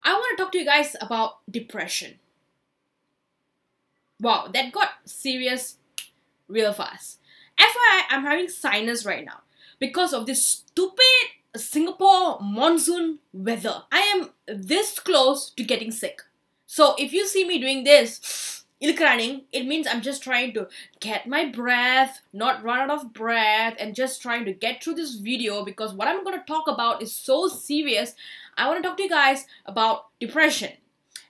I want to talk to you guys about depression. Wow, that got serious real fast. FYI, I'm having sinus right now because of this stupid Singapore monsoon weather. I am this close to getting sick. So if you see me doing this, running, it means I'm just trying to get my breath, not run out of breath, and just trying to get through this video because what I'm going to talk about is so serious. I want to talk to you guys about depression.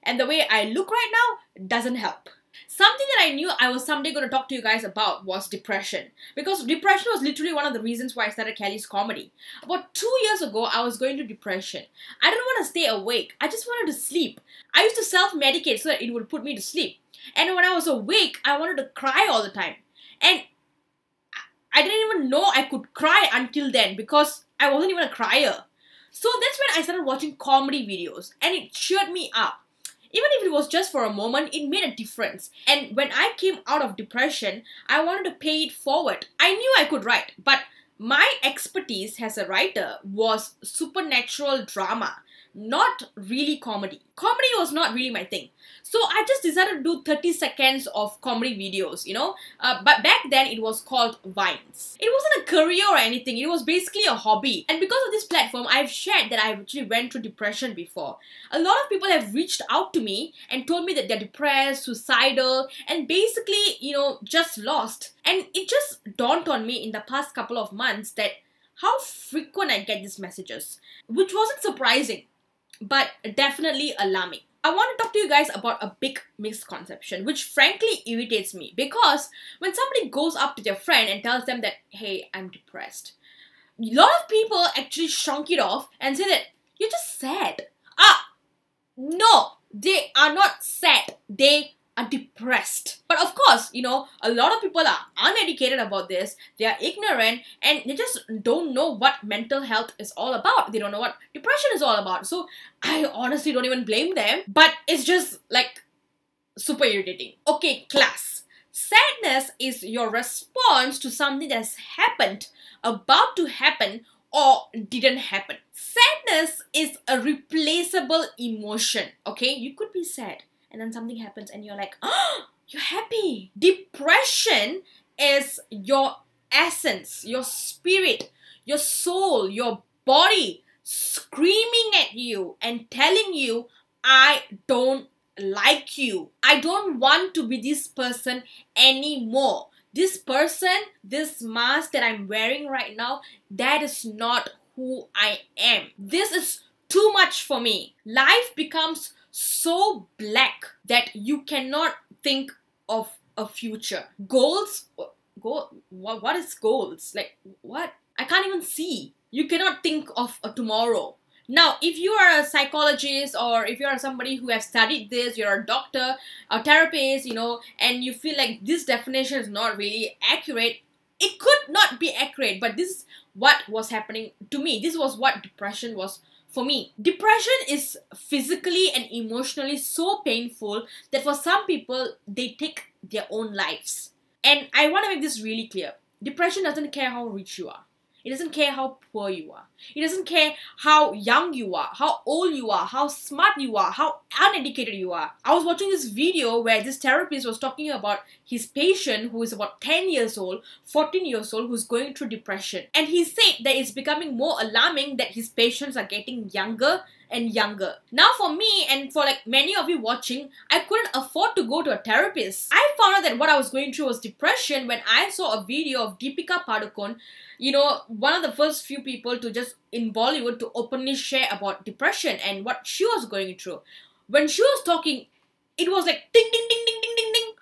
And the way I look right now doesn't help. Something that I knew I was someday going to talk to you guys about was depression. Because depression was literally one of the reasons why I started KellysKomedy. About 2 years ago, I was going through depression. I didn't want to stay awake. I just wanted to sleep. I used to self-medicate so that it would put me to sleep. And when I was awake, I wanted to cry all the time. And I didn't even know I could cry until then because I wasn't even a crier. So that's when I started watching comedy videos and it cheered me up. Even if it was just for a moment, it made a difference. And when I came out of depression, I wanted to pay it forward. I knew I could write, but my expertise as a writer was supernatural drama, not really comedy. Comedy was not really my thing. So I just decided to do 30 seconds of comedy videos, But back then it was called Vines. It wasn't a career or anything. It was basically a hobby. And because of this platform, I've shared that I've actually went through depression before. A lot of people have reached out to me and told me that they're depressed, suicidal, and basically, just lost. And it just dawned on me in the past couple of months that how frequent I get these messages, which wasn't surprising, but definitely alarming. I want to talk to you guys about a big misconception, which frankly irritates me because when somebody goes up to their friend and tells them that, hey, I'm depressed, a lot of people actually shrunk it off and say that you're just sad. No, they are not sad. They are depressed. But of course, a lot of people are uneducated about this. They are ignorant and they just don't know what mental health is all about. They don't know what depression is all about. So I honestly don't even blame them. But it's just like super irritating. Okay, class. Sadness is your response to something that's happened, about to happen, or didn't happen. Sadness is a replaceable emotion. Okay, you could be sad and then something happens and you're like, oh, you're happy. Depression is your essence, your spirit, your soul, your body screaming at you and telling you, I don't like you. I don't want to be this person anymore. This person, this mask that I'm wearing right now, that is not who I am. This is too much for me. Life becomes so black that you cannot think of a future. Goals? What is goals? Like, what? I can't even see. You cannot think of a tomorrow. Now, if you are a psychologist or if you are somebody who has studied this, you're a doctor, a therapist, and you feel like this definition is not really accurate, it could not be accurate, but this is what was happening to me. This was what depression was for me. Depression is physically and emotionally so painful that for some people, they take their own lives. And I want to make this really clear. Depression doesn't care how rich you are. It doesn't care how poor you are. It doesn't care how young you are, how old you are, how smart you are, how uneducated you are. I was watching this video where this therapist was talking about his patient who is about 10 years old, 14 years old, who's going through depression. And he said that it's becoming more alarming that his patients are getting younger and younger. Now for me and for like many of you watching, I couldn't afford to go to a therapist. I found out that what I was going through was depression when I saw a video of Deepika Padukone, one of the first few people to just in Bollywood to openly share about depression and what she was going through. When she was talking, it was like ding, ding, ding, ding, ding, ding, ding.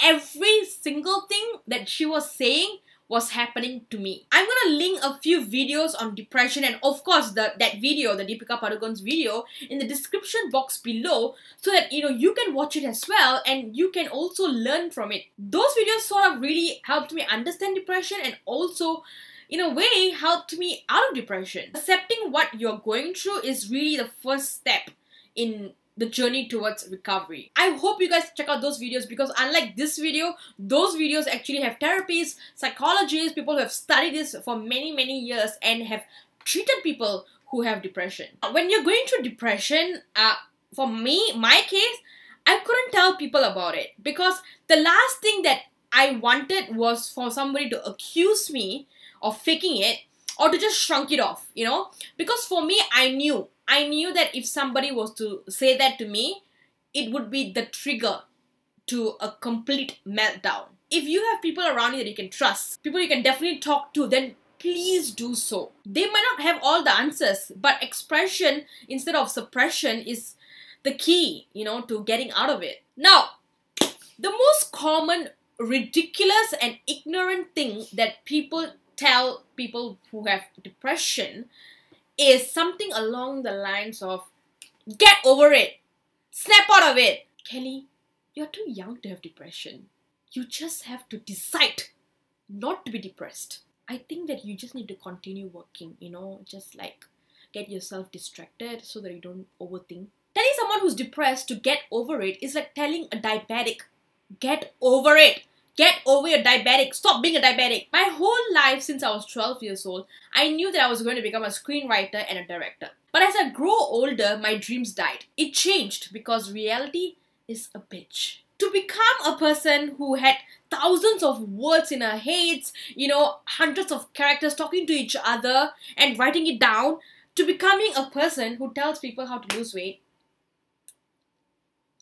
Every single thing that she was saying was happening to me. I'm gonna link a few videos on depression and of course that video, the Deepika Padukone's video, in the description box below so that you can watch it as well and you can also learn from it. Those videos sort of really helped me understand depression and also in a way helped me out of depression. Accepting what you're going through is really the first step in the journey towards recovery. I hope you guys check out those videos because unlike this video, those videos actually have therapists, psychologists, people who have studied this for many years and have treated people who have depression. When you're going through depression, for me, my case, I couldn't tell people about it because the last thing that I wanted was for somebody to accuse me of faking it or to just shrunk it off, you know? Because for me, I knew that if somebody was to say that to me, it would be the trigger to a complete meltdown. If you have people around you that you can trust, people you can definitely talk to, then please do so. They might not have all the answers, but expression instead of suppression is the key, you know, to getting out of it. Now, the most common, ridiculous and ignorant thing that people tell people who have depression is something along the lines of, get over it, snap out of it. Kelly, you're too young to have depression. You just have to decide not to be depressed. I think that you just need to continue working, you know, just like get yourself distracted so that you don't overthink. Telling someone who's depressed to get over it is like telling a diabetic, get over it. Get over your diabetic. Stop being a diabetic. My whole life since I was 12 years old, I knew that I was going to become a screenwriter and a director. But as I grow older, my dreams died. It changed because reality is a bitch. To become a person who had thousands of words in her heads, you know, hundreds of characters talking to each other and writing it down, to becoming a person who tells people how to lose weight,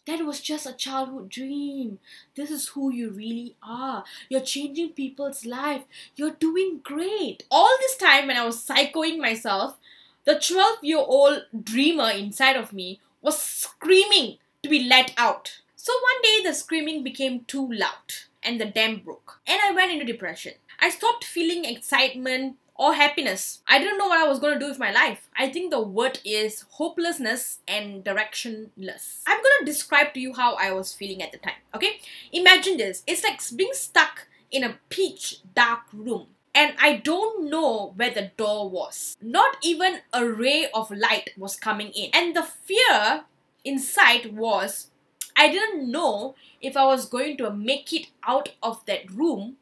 that was just a childhood dream. This is who you really are. You're changing people's life. You're doing great. All this time when I was psychoing myself, the 12-year-old dreamer inside of me was screaming to be let out. So one day the screaming became too loud and the dam broke. And I went into depression. I stopped feeling excitement or happiness. I didn't know what I was going to do with my life. I think the word is hopelessness and directionless. I'm going to describe to you how I was feeling at the time, okay? Imagine this. It's like being stuck in a pitch dark room and I don't know where the door was. Not even a ray of light was coming in. And the fear inside was, I didn't know if I was going to make it out of that room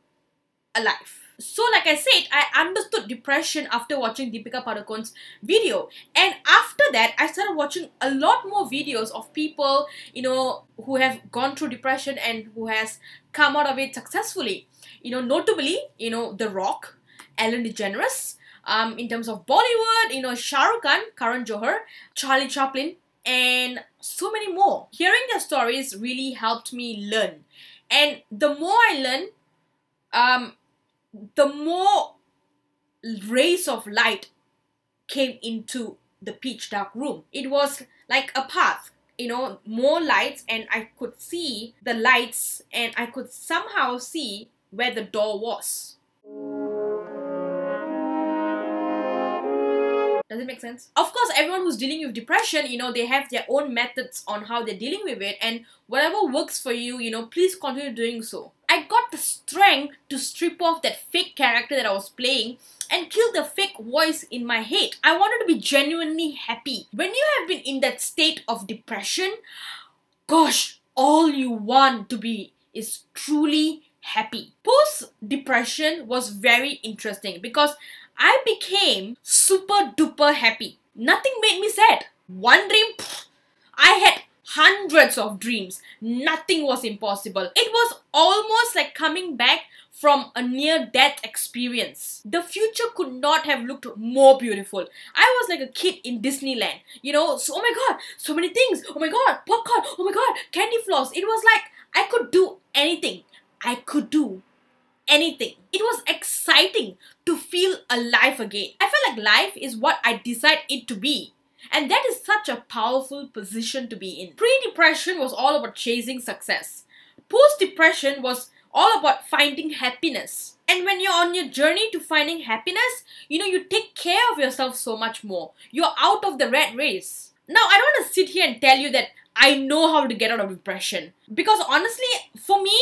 alive. So like I said, I understood depression after watching Deepika Padukone's video. And after that, I started watching a lot more videos of people, you know, who have gone through depression and who has come out of it successfully. You know, notably, you know, The Rock, Ellen DeGeneres, in terms of Bollywood, you know, Shah Rukh Khan, Karan Johar, Charlie Chaplin, and so many more. Hearing their stories really helped me learn. And the more I learn, the more rays of light came into the pitch dark room. It was like a path, you know, more lights, and I could see the lights and I could somehow see where the door was. Does it make sense? Of course, everyone who's dealing with depression, you know, they have their own methods on how they're dealing with it, and whatever works for you, you know, please continue doing so. I got the strength to strip off that fake character that I was playing and kill the fake voice in my head. I wanted to be genuinely happy. When you have been in that state of depression, gosh, all you want to be is truly happy. Post-depression was very interesting because I became super duper happy. Nothing made me sad. One dream, I had hundreds of dreams. Nothing was impossible. It was almost like coming back from a near-death experience. The future could not have looked more beautiful. I was like a kid in Disneyland. You know, so, oh my god, so many things. Oh my god, popcorn. Oh my god, candy floss. It was like I could do anything. I could do anything. It was exciting to feel alive again. I felt like life is what I decide it to be. And that is such a powerful position to be in. Pre-depression was all about chasing success. Post-depression was all about finding happiness. And when you're on your journey to finding happiness, you know, you take care of yourself so much more. You're out of the rat race. Now, I don't want to sit here and tell you that I know how to get out of depression. Because honestly, for me,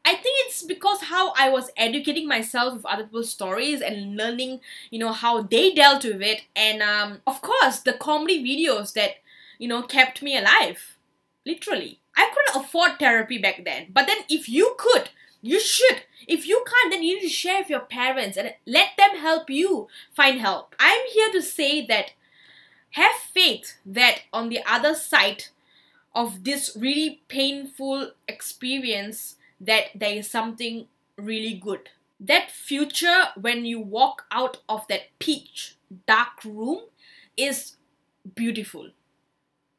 I think it's because how I was educating myself with other people's stories and learning, you know, how they dealt with it. And of course, the comedy videos that, you know, kept me alive. Literally. I couldn't afford therapy back then. But then if you could, you should. If you can't, then you need to share with your parents and let them help you find help. I'm here to say that have faith that on the other side of this really painful experience, that there is something really good. That future when you walk out of that pitch dark room is beautiful.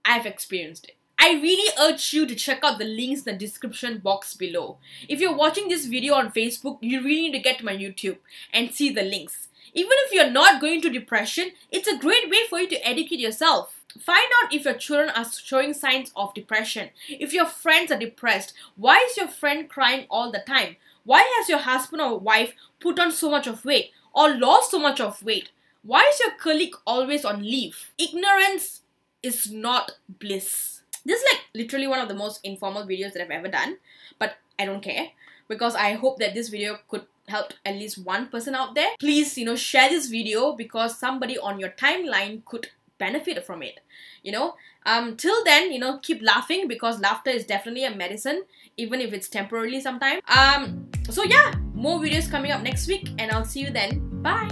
I've experienced it. I really urge you to check out the links in the description box below. If you're watching this video on Facebook, you really need to get to my YouTube and see the links. Even if you're not going to depression, it's a great way for you to educate yourself. Find out if your children are showing signs of depression. If your friends are depressed, why is your friend crying all the time? Why has your husband or wife put on so much of weight or lost so much of weight? Why is your colleague always on leave? Ignorance is not bliss. This is like literally one of the most informal videos that I've ever done, but I don't care because I hope that this video could help at least one person out there. Please, share this video because somebody on your timeline could benefit from it. Till then, keep laughing because laughter is definitely a medicine, even if it's temporarily sometimes. So yeah, more videos coming up next week and I'll see you then. Bye.